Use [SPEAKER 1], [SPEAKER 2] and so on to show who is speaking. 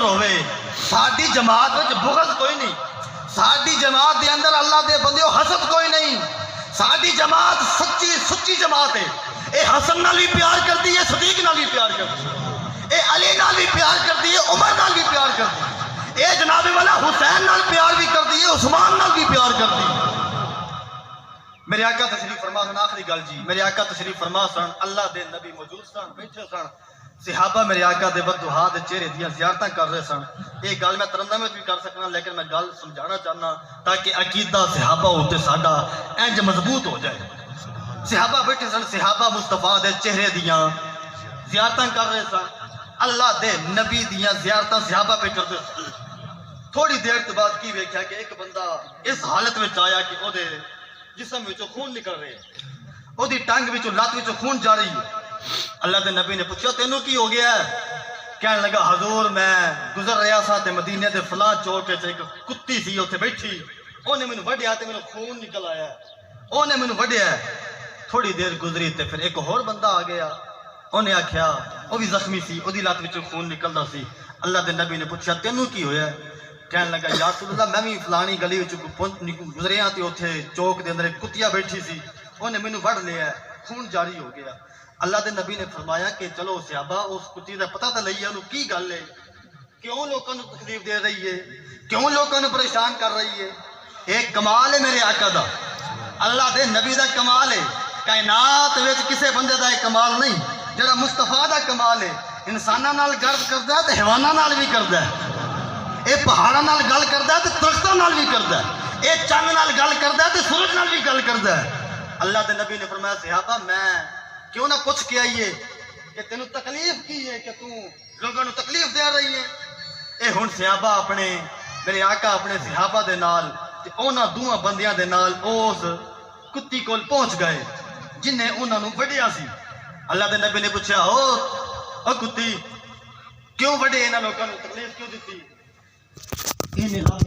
[SPEAKER 1] ہوئے ساڈی جماعت وچ بغض کوئی نہیں، ساڈی جماعت دے اندر اللہ دے بندیو حسد کوئی نہیں، ساڈی جماعت سچی سچی جماعت ہے۔ اے حسن نال بھی پیار کرتی ہے، صدیق نال بھی پیار کرتی ہے، اے علی نال بھی پیار کرتی ہے، عمر نال بھی پیار کرتی ہے، اے جناب والا حسین نال پیار بھی کرتی ہے، عثمان نال بھی پیار کرتی ہے۔ میرے آقا تشریف فرما سن، آخری گل جی، میرے آقا تشریف فرما سن، اللہ دے نبی موجود سن، بیٹھے سن، صحابہ میرے آقا دے بددعا دے چہرے دیاں زیارتاں کر رہے سن۔ یہ گل میں ترنم میں بھی کر سکنا، لیکن میں گل سمجھانا چاہنا تاکہ عقیدہ صحابہ ہوتے ساڈا انج مضبوط ہو جائے۔ صحابہ بیٹھے سن، صحابہ مصطفیٰ دے چہرے دیاں زیارتاں کر رہے سن، اللہ دے نبی دیاں زیارتاں صحابہ پہ کرتے سن۔ تھوڑی دیر تو بعد کی ویکھیا کہ ایک بندہ اس حالت میں آیا کہ وہ دے جسم وچوں خون نکل رہے، وہ دی ٹنگ وچوں لت وچوں خون جاری ہے۔ اللہ دے نبی نے پوچھا تینوں کی ہو گیا ہے؟ کہنے لگا حضور میں گزر رہا سا تے مدینے دے فلاں چوک وچ ایک کتی سی اوتھے بیٹھی، اونے مینوں وڈیا تے مینوں خون نکل آیا ہے، اونے مینوں وڈیا ہے۔ تھوڑی دیر گزری تے پھر ایک اور بندہ آ گیا، اونے آکھیا وہ بھی زخمی سی، او دی لت وچوں خون نکلدا سی۔ اللہ دے نبی نے پوچھا تینوں کی ہویا ہے؟ کہنے لگا یا رسول اللہ میں بھی فلانی گلی وچ گزریا تے اوتھے چوک دے اندر ایک کتیا بیٹھی سی، اونے مینوں وڈ لیا ہے، خون جاری ہو گیا۔ اللہ دے نبی نے فرمایا کہ چلو صحابہ اس کتی دا پتہ تے لئیے انہوں کی گل ہے، کیوں لوگوں نے تکلیف دے رہی ہے، کیوں لوگوں نے پریشان کر رہی ہے۔ ایک کمال ہے میرے آقا دا، اللہ دے نبی دا کمال ہے، کائنات وچ کسے بندے دا کمال نہیں جڑا مصطفیٰ دا کمال ہے۔ انساناں نال گل کردا ہے تے حیواناں نال بھی کردا ہے، اے پہاڑاں نال گل کردا ہے تے درختاں نال بھی کردا ہے، اے چند نال گل کردا ہے تے سورج نال بھی گل کردا ہے۔ اللہ دے نبی نے فرمایا صحابہ میں کیوں نہ پوچھ کے آئیے کہ تینوں تکلیف کی ہے کہ تو لوگوں نے تکلیف دے رہی ہے۔ اے ہن صحابہ اپنے میرے آقا اپنے صحابہ دے نال تے انہاں دوواں بندیاں دے نال اس کتی کول پہنچ گئے جن نے انہاں نوں وڈیا سی۔ اللہ دے نبی نے پوچھا او کتی کیوں وڈے انہاں لوگوں نوں تکلیف کیوں دتی؟